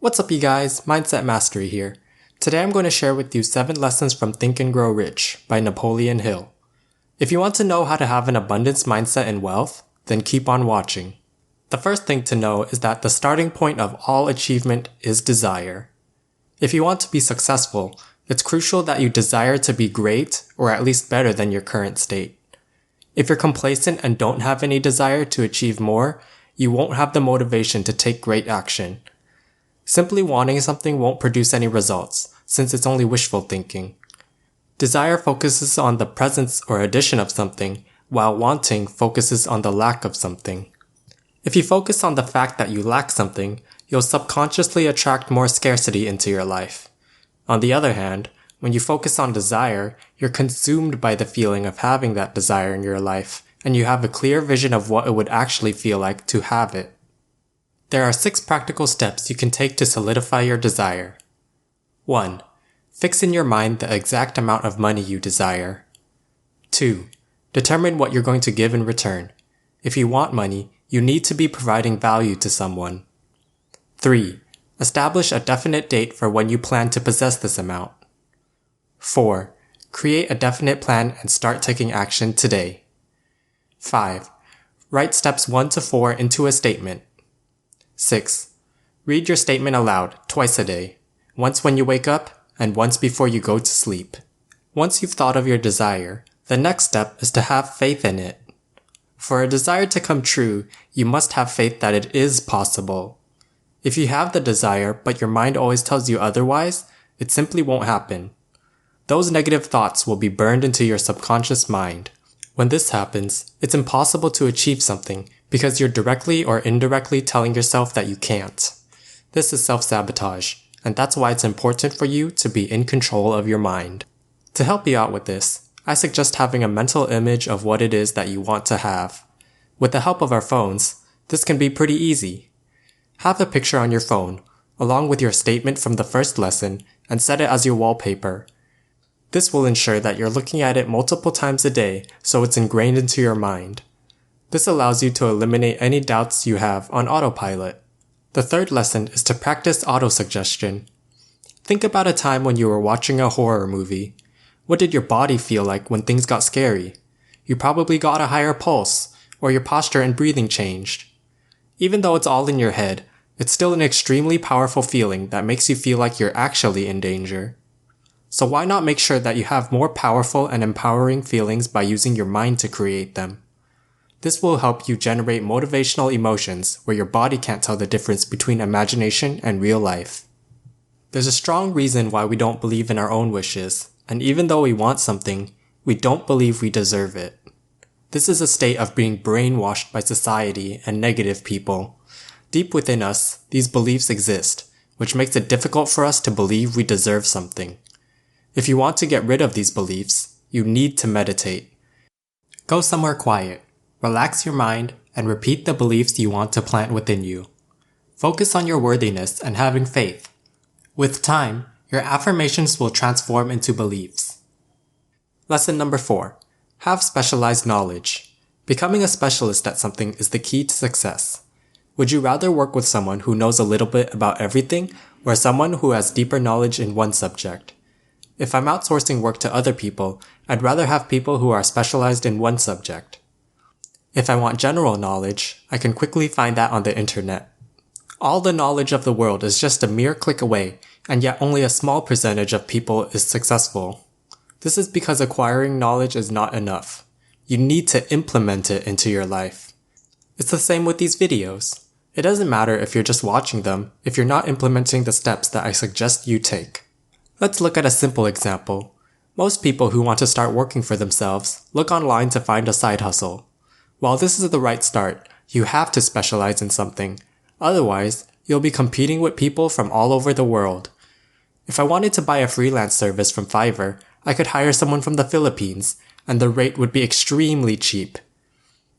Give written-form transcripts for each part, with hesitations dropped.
What's up you guys, Mindset Mastery here. Today I'm going to share with you 7 lessons from Think and Grow Rich by Napoleon Hill. If you want to know how to have an abundance mindset and wealth, then keep on watching. The first thing to know is that the starting point of all achievement is desire. If you want to be successful, it's crucial that you desire to be great or at least better than your current state. If you're complacent and don't have any desire to achieve more, you won't have the motivation to take great action. Simply wanting something won't produce any results, since it's only wishful thinking. Desire focuses on the presence or addition of something, while wanting focuses on the lack of something. If you focus on the fact that you lack something, you'll subconsciously attract more scarcity into your life. On the other hand, when you focus on desire, you're consumed by the feeling of having that desire in your life, and you have a clear vision of what it would actually feel like to have it. There are 6 practical steps you can take to solidify your desire. 1. Fix in your mind the exact amount of money you desire. 2. Determine what you're going to give in return. If you want money, you need to be providing value to someone. 3. Establish a definite date for when you plan to possess this amount. 4. Create a definite plan and start taking action today. 5. Write steps 1 to 4 into a statement. 6. Read your statement aloud twice a day, once when you wake up and once before you go to sleep. Once you've thought of your desire, the next step is to have faith in it. For a desire to come true, you must have faith that it is possible. If you have the desire but your mind always tells you otherwise, it simply won't happen. Those negative thoughts will be burned into your subconscious mind. When this happens, it's impossible to achieve something because you're directly or indirectly telling yourself that you can't. This is self-sabotage, and that's why it's important for you to be in control of your mind. To help you out with this, I suggest having a mental image of what it is that you want to have. With the help of our phones, this can be pretty easy. Have a picture on your phone, along with your statement from the first lesson, and set it as your wallpaper. This will ensure that you're looking at it multiple times a day, so it's ingrained into your mind. This allows you to eliminate any doubts you have on autopilot. The third lesson is to practice autosuggestion. Think about a time when you were watching a horror movie. What did your body feel like when things got scary? You probably got a higher pulse, or your posture and breathing changed. Even though it's all in your head, it's still an extremely powerful feeling that makes you feel like you're actually in danger. So why not make sure that you have more powerful and empowering feelings by using your mind to create them? This will help you generate motivational emotions where your body can't tell the difference between imagination and real life. There's a strong reason why we don't believe in our own wishes, and even though we want something, we don't believe we deserve it. This is a state of being brainwashed by society and negative people. Deep within us, these beliefs exist, which makes it difficult for us to believe we deserve something. If you want to get rid of these beliefs, you need to meditate. Go somewhere quiet, relax your mind, and repeat the beliefs you want to plant within you. Focus on your worthiness and having faith. With time, your affirmations will transform into beliefs. Lesson number 4. Have specialized knowledge. Becoming a specialist at something is the key to success. Would you rather work with someone who knows a little bit about everything or someone who has deeper knowledge in one subject? If I'm outsourcing work to other people, I'd rather have people who are specialized in one subject. If I want general knowledge, I can quickly find that on the internet. All the knowledge of the world is just a mere click away, and yet only a small percentage of people is successful. This is because acquiring knowledge is not enough. You need to implement it into your life. It's the same with these videos. It doesn't matter if you're just watching them if you're not implementing the steps that I suggest you take. Let's look at a simple example. Most people who want to start working for themselves look online to find a side hustle. While this is the right start, you have to specialize in something. Otherwise, you'll be competing with people from all over the world. If I wanted to buy a freelance service from Fiverr, I could hire someone from the Philippines, and the rate would be extremely cheap.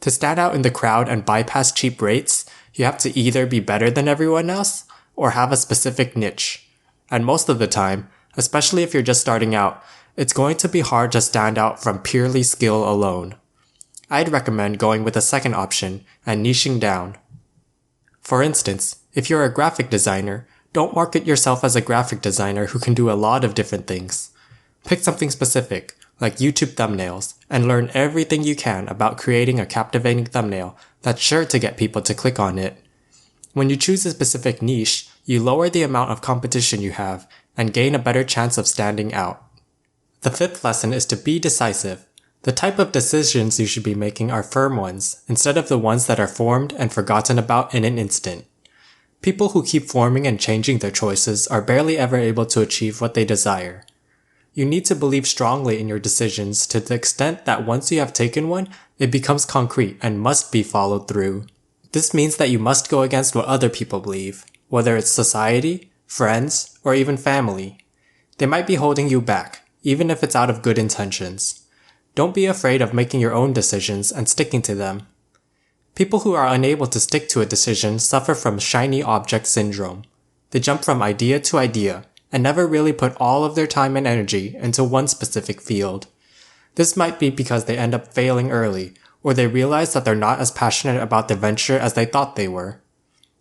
To stand out in the crowd and bypass cheap rates, you have to either be better than everyone else or have a specific niche. And most of the time, especially if you're just starting out, it's going to be hard to stand out from purely skill alone. I'd recommend going with a second option and niching down. For instance, if you're a graphic designer, Don't market yourself as a graphic designer who can do a lot of different things. Pick something specific, like YouTube thumbnails, and learn everything you can about creating a captivating thumbnail that's sure to get people to click on it. When you choose a specific niche, you lower the amount of competition you have and gain a better chance of standing out. The fifth lesson is to be decisive. The type of decisions you should be making are firm ones, instead of the ones that are formed and forgotten about in an instant. People who keep forming and changing their choices are barely ever able to achieve what they desire. You need to believe strongly in your decisions to the extent that once you have taken one, it becomes concrete and must be followed through. This means that you must go against what other people believe, whether it's society, friends, or even family. They might be holding you back, even if it's out of good intentions. Don't be afraid of making your own decisions and sticking to them. People who are unable to stick to a decision suffer from shiny object syndrome. They jump from idea to idea and never really put all of their time and energy into one specific field. This might be because they end up failing early, or they realize that they're not as passionate about the venture as they thought they were.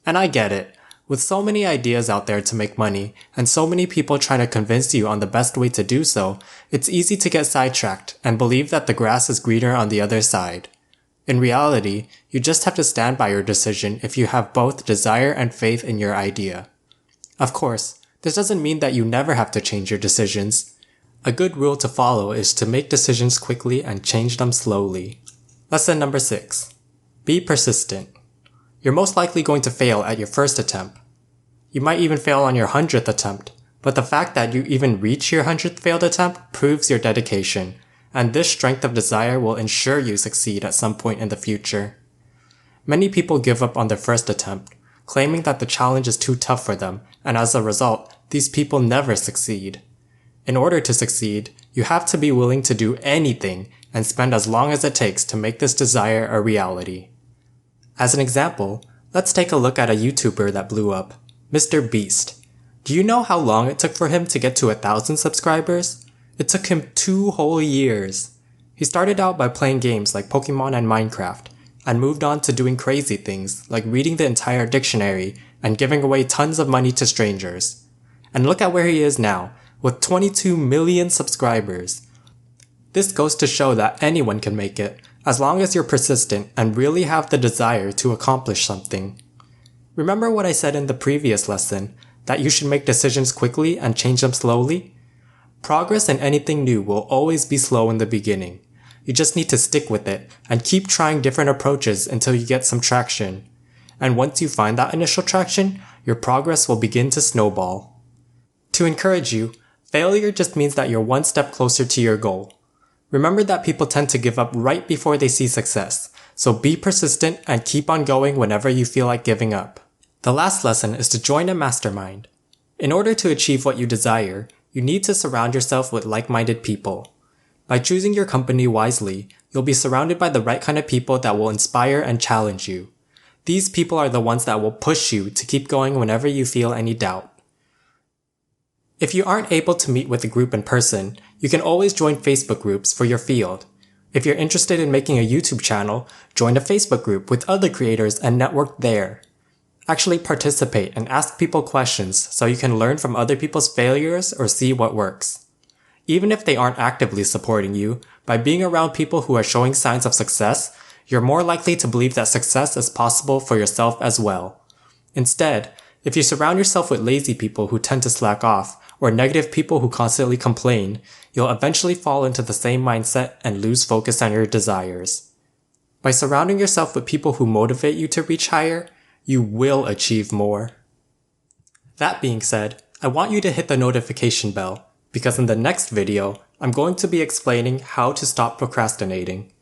And I get it. With so many ideas out there to make money, and so many people trying to convince you on the best way to do so, it's easy to get sidetracked and believe that the grass is greener on the other side. In reality, you just have to stand by your decision if you have both desire and faith in your idea. Of course, this doesn't mean that you never have to change your decisions. A good rule to follow is to make decisions quickly and change them slowly. Lesson number 6. Be persistent. You're most likely going to fail at your first attempt. You might even fail on your 100th attempt, but the fact that you even reach your 100th failed attempt proves your dedication, and this strength of desire will ensure you succeed at some point in the future. Many people give up on their first attempt, claiming that the challenge is too tough for them, and as a result, these people never succeed. In order to succeed, you have to be willing to do anything and spend as long as it takes to make this desire a reality. As an example, let's take a look at a YouTuber that blew up, Mr. Beast. Do you know how long it took for him to get to 1,000 subscribers? It took him 2 whole years. He started out by playing games like Pokemon and Minecraft, and moved on to doing crazy things like reading the entire dictionary and giving away tons of money to strangers. And look at where he is now, with 22 million subscribers. This goes to show that anyone can make it, as long as you're persistent and really have the desire to accomplish something. Remember what I said in the previous lesson, that you should make decisions quickly and change them slowly? Progress in anything new will always be slow in the beginning. You just need to stick with it and keep trying different approaches until you get some traction. And once you find that initial traction, your progress will begin to snowball. To encourage you, failure just means that you're one step closer to your goal. Remember that people tend to give up right before they see success, so be persistent and keep on going whenever you feel like giving up. The last lesson is to join a mastermind. In order to achieve what you desire, you need to surround yourself with like-minded people. By choosing your company wisely, you'll be surrounded by the right kind of people that will inspire and challenge you. These people are the ones that will push you to keep going whenever you feel any doubt. If you aren't able to meet with a group in person, you can always join Facebook groups for your field. If you're interested in making a YouTube channel, join a Facebook group with other creators and network there. Actually participate and ask people questions so you can learn from other people's failures or see what works. Even if they aren't actively supporting you, by being around people who are showing signs of success, you're more likely to believe that success is possible for yourself as well. Instead, if you surround yourself with lazy people who tend to slack off, or negative people who constantly complain, you'll eventually fall into the same mindset and lose focus on your desires. By surrounding yourself with people who motivate you to reach higher, you will achieve more. That being said, I want you to hit the notification bell, because in the next video, I'm going to be explaining how to stop procrastinating.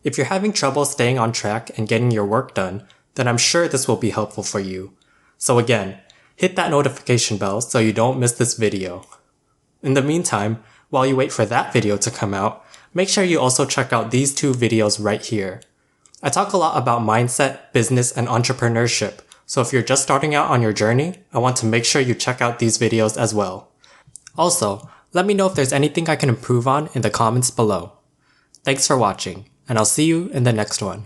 If you're having trouble staying on track and getting your work done, then I'm sure this will be helpful for you. So again, hit that notification bell so you don't miss this video. In the meantime, while you wait for that video to come out, make sure you also check out these 2 videos right here. I talk a lot about mindset, business, and entrepreneurship, so if you're just starting out on your journey, I want to make sure you check out these videos as well. Also, let me know if there's anything I can improve on in the comments below. Thanks for watching, and I'll see you in the next one.